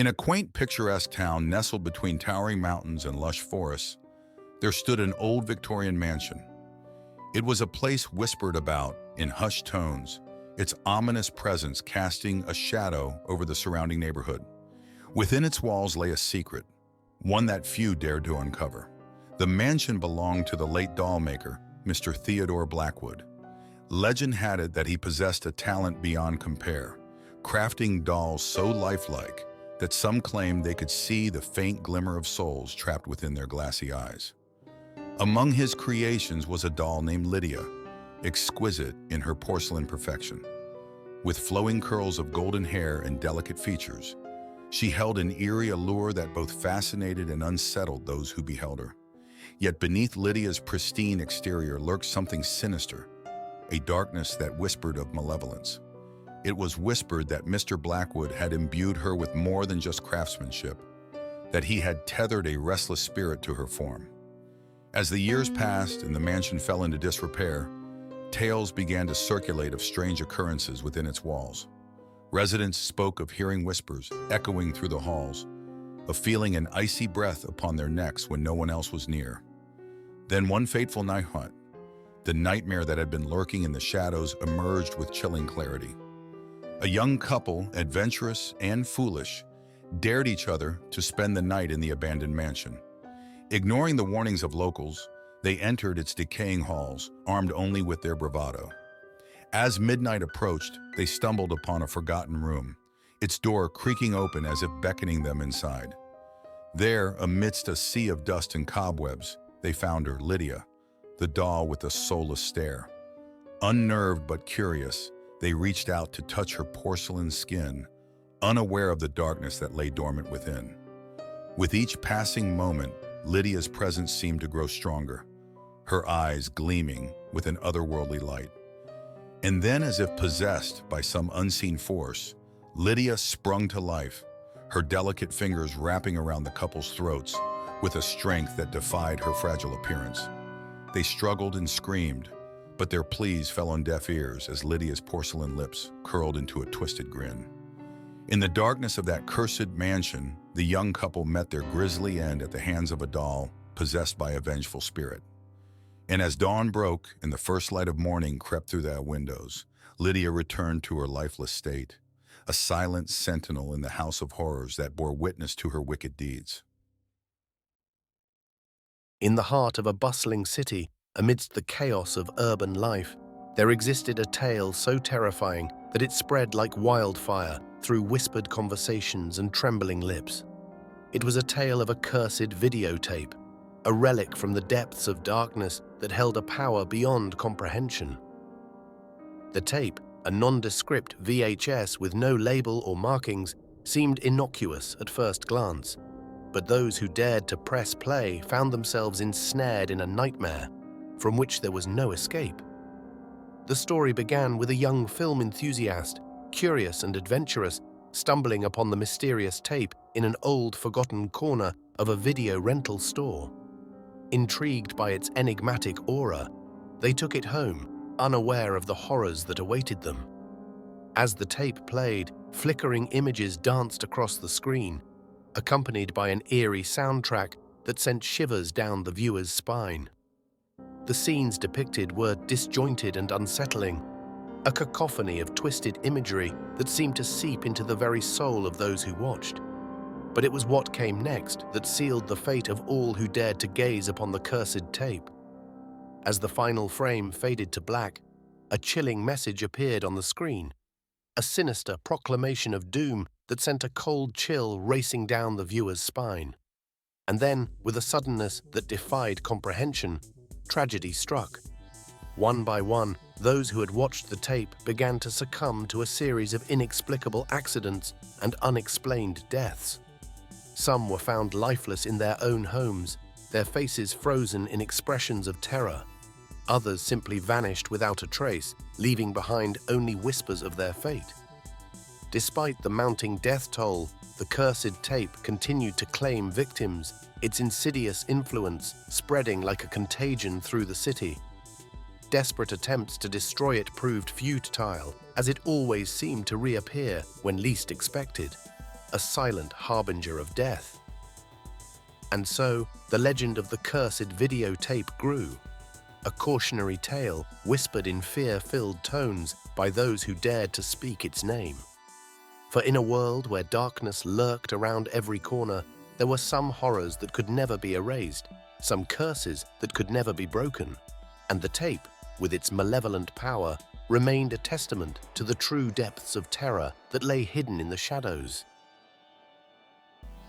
In a quaint, picturesque town nestled between towering mountains and lush forests, there stood an old Victorian mansion. It was a place whispered about in hushed tones, its ominous presence casting a shadow over the surrounding neighborhood. Within its walls lay a secret, one that few dared to uncover. The mansion belonged to the late doll maker, Mr. Theodore Blackwood. Legend had it that he possessed a talent beyond compare, crafting dolls so lifelike that some claimed they could see the faint glimmer of souls trapped within their glassy eyes. Among his creations was a doll named Lydia, exquisite in her porcelain perfection. With flowing curls of golden hair and delicate features, she held an eerie allure that both fascinated and unsettled those who beheld her. Yet beneath Lydia's pristine exterior lurked something sinister, a darkness that whispered of malevolence. It was whispered that Mr. Blackwood had imbued her with more than just craftsmanship, that he had tethered a restless spirit to her form. As the years passed and the mansion fell into disrepair, tales began to circulate of strange occurrences within its walls. Residents spoke of hearing whispers echoing through the halls, of feeling an icy breath upon their necks when no one else was near. Then one fateful night, the nightmare that had been lurking in the shadows emerged with chilling clarity. A young couple, adventurous and foolish, dared each other to spend the night in the abandoned mansion. Ignoring the warnings of locals, they entered its decaying halls, armed only with their bravado. As midnight approached, they stumbled upon a forgotten room, its door creaking open as if beckoning them inside. There, amidst a sea of dust and cobwebs, they found her, Lydia, the doll with a soulless stare. Unnerved but curious, they reached out to touch her porcelain skin, unaware of the darkness that lay dormant within. With each passing moment, Lydia's presence seemed to grow stronger, her eyes gleaming with an otherworldly light. And then, as if possessed by some unseen force, Lydia sprung to life, her delicate fingers wrapping around the couple's throats with a strength that defied her fragile appearance. They struggled and screamed, but their pleas fell on deaf ears as Lydia's porcelain lips curled into a twisted grin. In the darkness of that cursed mansion, the young couple met their grisly end at the hands of a doll possessed by a vengeful spirit. And as dawn broke and the first light of morning crept through their windows, Lydia returned to her lifeless state, a silent sentinel in the house of horrors that bore witness to her wicked deeds. In the heart of a bustling city, amidst the chaos of urban life, there existed a tale so terrifying that it spread like wildfire through whispered conversations and trembling lips. It was a tale of a cursed videotape, a relic from the depths of darkness that held a power beyond comprehension. The tape, a nondescript VHS with no label or markings, seemed innocuous at first glance, but those who dared to press play found themselves ensnared in a nightmare from which there was no escape. The story began with a young film enthusiast, curious and adventurous, stumbling upon the mysterious tape in an old, forgotten corner of a video rental store. Intrigued by its enigmatic aura, they took it home, unaware of the horrors that awaited them. As the tape played, flickering images danced across the screen, accompanied by an eerie soundtrack that sent shivers down the viewer's spine. The scenes depicted were disjointed and unsettling, a cacophony of twisted imagery that seemed to seep into the very soul of those who watched. But it was what came next that sealed the fate of all who dared to gaze upon the cursed tape. As the final frame faded to black, a chilling message appeared on the screen, a sinister proclamation of doom that sent a cold chill racing down the viewer's spine. And then, with a suddenness that defied comprehension, tragedy struck. One by one, those who had watched the tape began to succumb to a series of inexplicable accidents and unexplained deaths. Some were found lifeless in their own homes, their faces frozen in expressions of terror. Others simply vanished without a trace, leaving behind only whispers of their fate. Despite the mounting death toll, the cursed tape continued to claim victims, its insidious influence spreading like a contagion through the city. Desperate attempts to destroy it proved futile, as it always seemed to reappear when least expected. a silent harbinger of death. And so, the legend of the cursed videotape grew, a cautionary tale whispered in fear-filled tones by those who dared to speak its name. For in a world where darkness lurked around every corner, there were some horrors that could never be erased, some curses that could never be broken, and the tape, with its malevolent power, remained a testament to the true depths of terror that lay hidden in the shadows.